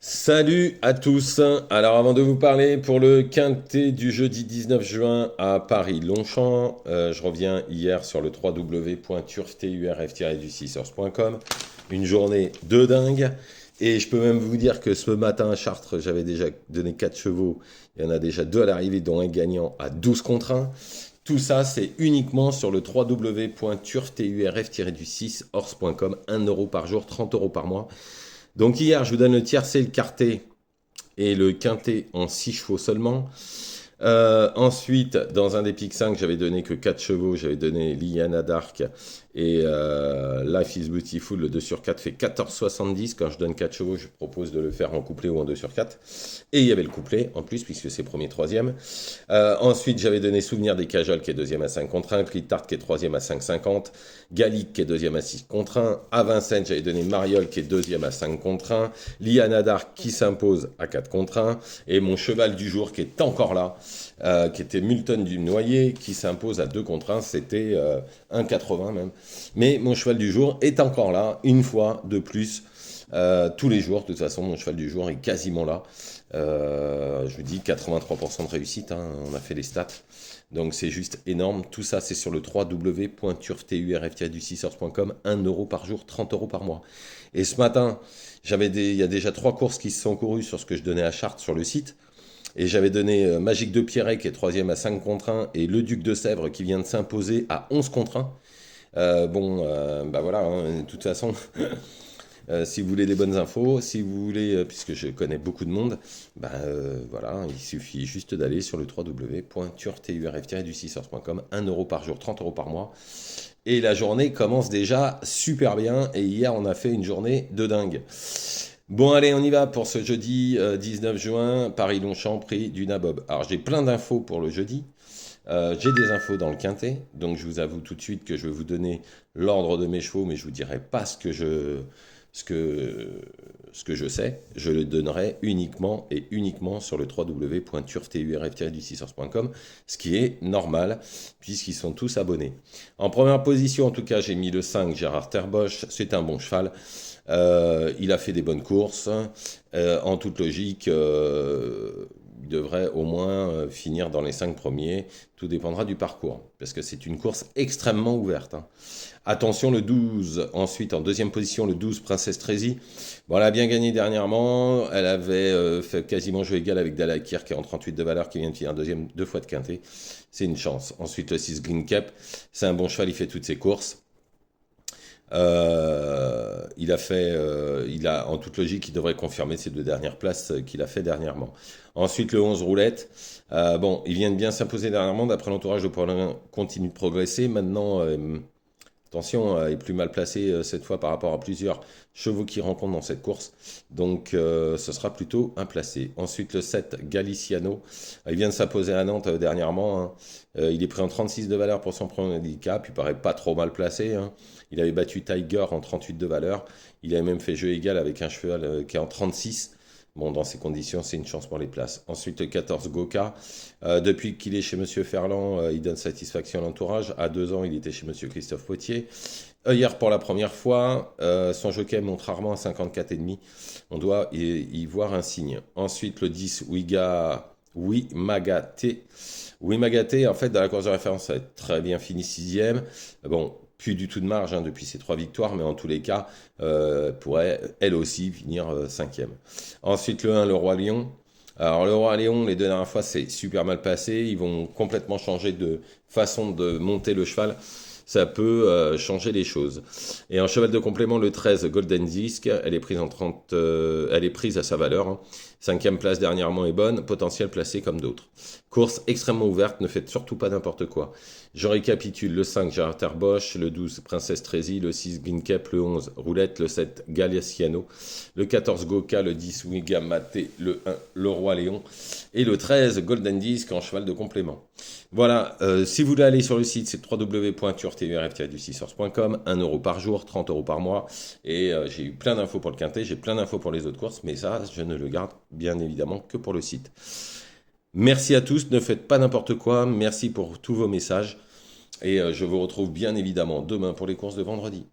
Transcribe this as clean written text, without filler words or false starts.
Salut à tous. Alors avant de vous parler pour le quintet du jeudi 19 juin à Paris-Longchamp, je reviens hier sur le www.turf-du6ers.com. Une journée de dingue. Et je peux même vous dire que ce matin à Chartres, j'avais déjà donné 4 chevaux. Il y en a déjà 2 à l'arrivée, dont un gagnant à 12 contre 1. Tout ça, c'est uniquement sur le www.turf-du6ors.com. 1 € par jour, 30 € par mois. Donc hier, je vous donne le tiercé, le quartet et le quintet en 6 chevaux seulement. Ensuite, dans un des pics 5, j'avais donné que 4 chevaux. J'avais donné Liana Dark et Life is Beautiful. Le 2 sur 4 fait 14,70. Quand je donne 4 chevaux, je propose de le faire en couplet ou en 2 sur 4. Et il y avait le couplet en plus, puisque c'est premier, troisième. Ensuite, j'avais donné Souvenir des Cajoles, qui est deuxième à 5 contre 1. Clitart, qui est troisième à 5,50. Gallic, qui est deuxième à 6 contre 1. À Vincennes, j'avais donné Mariol, qui est deuxième à 5 contre 1. Liana Dark, qui s'impose à 4 contre 1. Et mon cheval du jour, qui est encore là, qui était Multon du Noyer, qui s'impose à 2 contre 1. C'était 1,80 même. Mais mon cheval du jour est encore là, une fois de plus. Tous les jours, de toute façon, mon cheval du jour est quasiment là. Je vous dis 83% de réussite, hein, on a fait les stats. Donc c'est juste énorme. Tout ça, c'est sur le www.turf-du6ers.com. 1 € par jour, 30 € par mois. Et ce matin, il y a déjà 3 courses qui se sont courues sur ce que je donnais à Chartres sur le site. Et j'avais donné Magique de Pierret qui est troisième à 5 contre 1 et Le Duc de Sèvres qui vient de s'imposer à 11 contre 1. Bah voilà, hein, de toute façon, si vous voulez des bonnes infos, si vous voulez, puisque je connais beaucoup de monde, voilà, il suffit juste d'aller sur le www.turf-du6ers.com. 1 € par jour, 30 € par mois. Et la journée commence déjà super bien. Et hier, on a fait une journée de dingue. Bon, allez, on y va pour ce jeudi 19 juin, Paris-Longchamp, prix du Nabob. Alors, j'ai plein d'infos pour le jeudi. J'ai des infos dans le quintet, donc je vous avoue tout de suite que je vais vous donner l'ordre de mes chevaux, mais je vous dirai pas ce que, ce que je sais. Je le donnerai uniquement et uniquement sur le www.turf-du6ers.com, ce qui est normal, puisqu'ils sont tous abonnés. En première position, en tout cas, j'ai mis le 5, Gérard Terbosch. C'est un bon cheval. Il a fait des bonnes courses. En toute logique, il devrait au moins finir dans les 5 premiers. Tout dépendra du parcours, parce que c'est une course extrêmement ouverte, hein. Attention, le 12, ensuite en deuxième position, le 12, Princesse Trésie. Bon, elle a bien gagné dernièrement. Elle avait fait quasiment jeu égal avec Dalakir, qui est en 38 de valeur, qui vient de finir deuxième 2 fois de quintet. C'est une chance. Ensuite, le 6, Green Cap. C'est un bon cheval, il fait toutes ses courses. Il a, en toute logique, il devrait confirmer ces 2 dernières places qu'il a fait dernièrement. Ensuite, le 11 Roulette. Bon, il vient de bien s'imposer dernièrement. D'après l'entourage, le Paulin continue de progresser. Maintenant, attention, est plus mal placé cette fois par rapport à plusieurs chevaux qu'il rencontre dans cette course. Donc, ce sera plutôt un placé. Ensuite, le 7, Galiciano. Il vient de s'imposer à Nantes dernièrement, hein. Il est pris en 36 de valeur pour son premier handicap. Il paraît pas trop mal placé, hein. Il avait battu Tiger en 38 de valeur. Il avait même fait jeu égal avec un cheval qui est en 36. Bon, dans ces conditions, c'est une chance pour les places. Ensuite, le 14 Goka. Depuis qu'il est chez Monsieur Ferland, il donne satisfaction à l'entourage. À 2 ans, il était chez Monsieur Christophe Potier. Hier, pour la première fois, son jockey monte rarement à 54,5. On doit y voir un signe. Ensuite, le 10 Wimagate. Wimagate, en fait, dans la course de référence, ça va être très bien fini sixième. Bon, plus du tout de marge, hein, depuis ces 3 victoires, mais en tous les cas, pourrait elle aussi finir cinquième. Ensuite, le 1, le Roi Lion. Alors, le Roi Lion, les 2 dernières fois, c'est super mal passé. Ils vont complètement changer de façon de monter le cheval. Ça peut changer les choses. Et en cheval de complément, le 13, Golden Disc, elle est prise en 30, elle est prise à sa valeur, hein. 5e place dernièrement est bonne, potentiel placé comme d'autres. Course extrêmement ouverte, ne faites surtout pas n'importe quoi. Je récapitule: le 5, Gérard Terbosch, le 12, Princesse Trésie, le 6, Ginkep, le 11, Roulette, le 7, Galiciano, le 14, Goka, le 10, Wigamate, le 1, le Roi Léon, et le 13, Golden Disc en cheval de complément. Voilà, si vous voulez aller sur le site, c'est www.turf-du6ers.com, 1 € par jour, 30 € par mois, et j'ai eu plein d'infos pour le quintet, j'ai plein d'infos pour les autres courses, mais ça, je ne le garde bien évidemment que pour le site. Merci à tous, ne faites pas n'importe quoi, merci pour tous vos messages, et je vous retrouve bien évidemment demain pour les courses de vendredi.